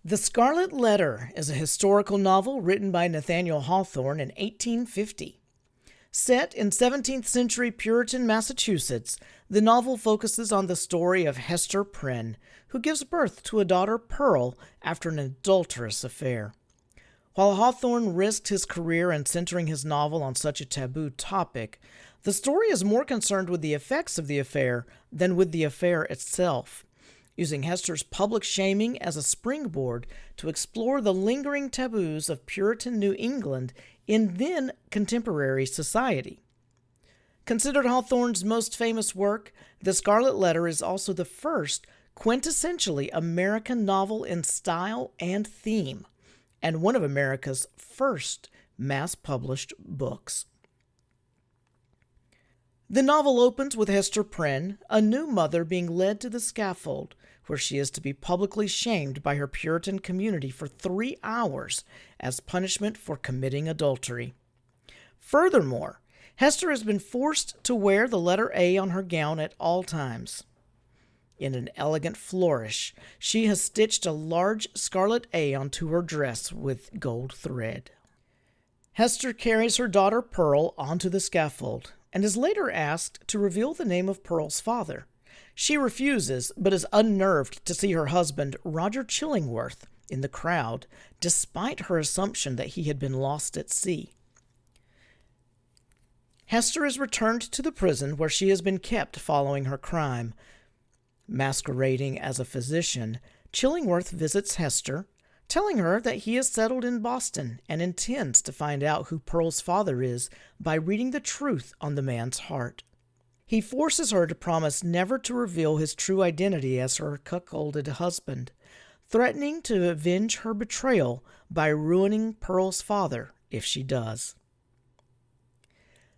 The Scarlet Letter is a historical novel written by Nathaniel Hawthorne in 1850. Set in 17th-century Puritan Massachusetts, the novel focuses on the story of Hester Prynne, who gives birth to a daughter Pearl after an adulterous affair. While Hawthorne risked his career in centering his novel on such a taboo topic, the story is more concerned with the effects of the affair than with the affair itself, using Hester's public shaming as a springboard to explore the lingering taboos of Puritan New England in then contemporary society. Considered Hawthorne's most famous work, The Scarlet Letter is also the first quintessentially American novel in style and theme, and one of America's first mass-published books. The novel opens with Hester Prynne, a new mother, being led to the scaffold, where she is to be publicly shamed by her Puritan community for 3 hours as punishment for committing adultery. Furthermore, Hester has been forced to wear the letter A on her gown at all times. In an elegant flourish, she has stitched a large scarlet A onto her dress with gold thread. Hester carries her daughter Pearl onto the scaffold and is later asked to reveal the name of Pearl's father. She refuses, but is unnerved to see her husband, Roger Chillingworth, in the crowd, despite her assumption that he had been lost at sea. Hester is returned to the prison where she has been kept following her crime. Masquerading as a physician, Chillingworth visits Hester, telling her that he is settled in Boston and intends to find out who Pearl's father is by reading the truth on the man's heart. He forces her to promise never to reveal his true identity as her cuckolded husband, threatening to avenge her betrayal by ruining Pearl's father if she does.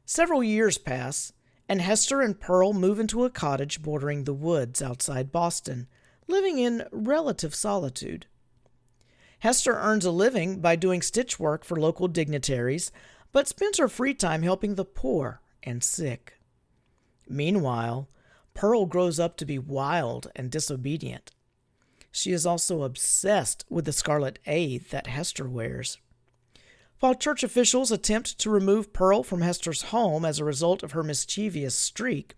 Several years pass, and Hester and Pearl move into a cottage bordering the woods outside Boston, living in relative solitude. Hester earns a living by doing stitch work for local dignitaries, but spends her free time helping the poor and sick. Meanwhile, Pearl grows up to be wild and disobedient. She is also obsessed with the scarlet A that Hester wears. While church officials attempt to remove Pearl from Hester's home as a result of her mischievous streak,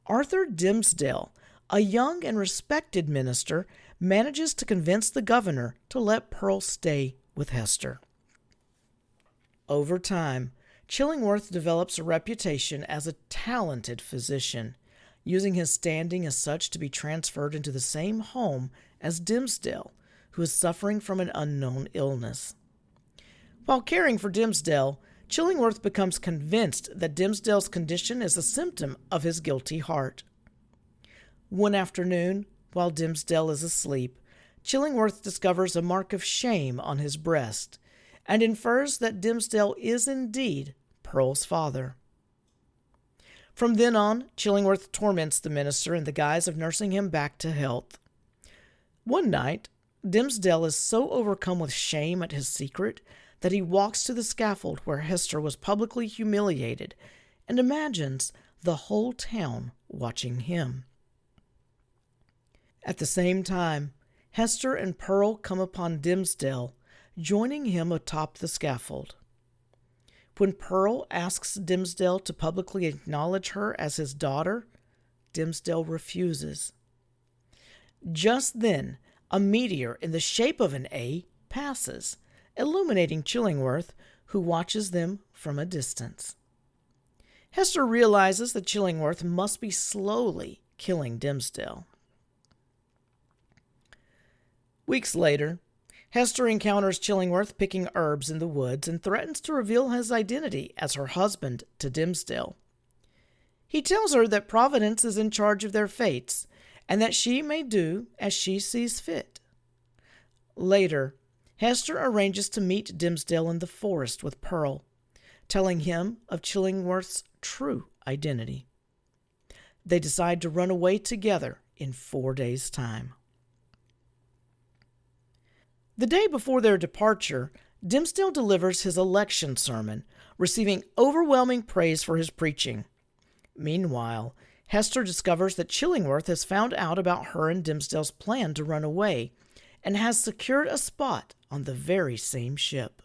Arthur Dimmesdale, a young and respected minister, manages to convince the governor to let Pearl stay with Hester. Over time, Chillingworth develops a reputation as a talented physician, using his standing as such to be transferred into the same home as Dimmesdale, who is suffering from an unknown illness. While caring for Dimmesdale, Chillingworth becomes convinced that Dimmesdale's condition is a symptom of his guilty heart. One afternoon, while Dimmesdale is asleep, Chillingworth discovers a mark of shame on his breast and infers that Dimmesdale is indeed Pearl's father. From then on, Chillingworth torments the minister in the guise of nursing him back to health. One night, Dimmesdale is so overcome with shame at his secret that he walks to the scaffold where Hester was publicly humiliated and imagines the whole town watching him. At the same time, Hester and Pearl come upon Dimmesdale, joining him atop the scaffold. When Pearl asks Dimmesdale to publicly acknowledge her as his daughter, Dimmesdale refuses. Just then, a meteor in the shape of an A passes, illuminating Chillingworth, who watches them from a distance. Hester realizes that Chillingworth must be slowly killing Dimmesdale. Weeks later, Hester encounters Chillingworth picking herbs in the woods and threatens to reveal his identity as her husband to Dimmesdale. He tells her that Providence is in charge of their fates and that she may do as she sees fit. Later, Hester arranges to meet Dimmesdale in the forest with Pearl, telling him of Chillingworth's true identity. They decide to run away together in 4 days' time. The day before their departure, Dimmesdale delivers his election sermon, receiving overwhelming praise for his preaching. Meanwhile, Hester discovers that Chillingworth has found out about her and Dimmesdale's plan to run away and has secured a spot on the very same ship.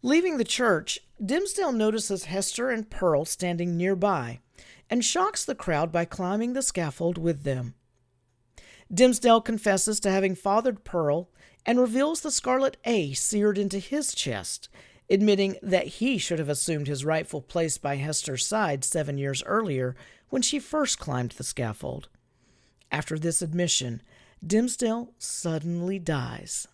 Leaving the church, Dimmesdale notices Hester and Pearl standing nearby and shocks the crowd by climbing the scaffold with them. Dimmesdale confesses to having fathered Pearl and reveals the scarlet A seared into his chest, admitting that he should have assumed his rightful place by Hester's side 7 years earlier when she first climbed the scaffold. After this admission, Dimmesdale suddenly dies.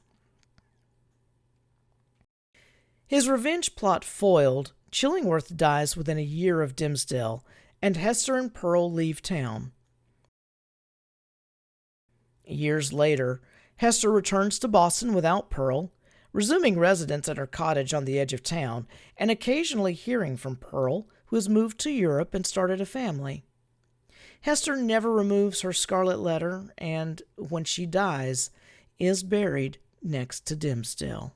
His revenge plot foiled, Chillingworth dies within a year of Dimmesdale, and Hester and Pearl leave town. Years later, Hester returns to Boston without Pearl, resuming residence at her cottage on the edge of town, and occasionally hearing from Pearl, who has moved to Europe and started a family. Hester never removes her Scarlet Letter and, when she dies, is buried next to Dimmesdale.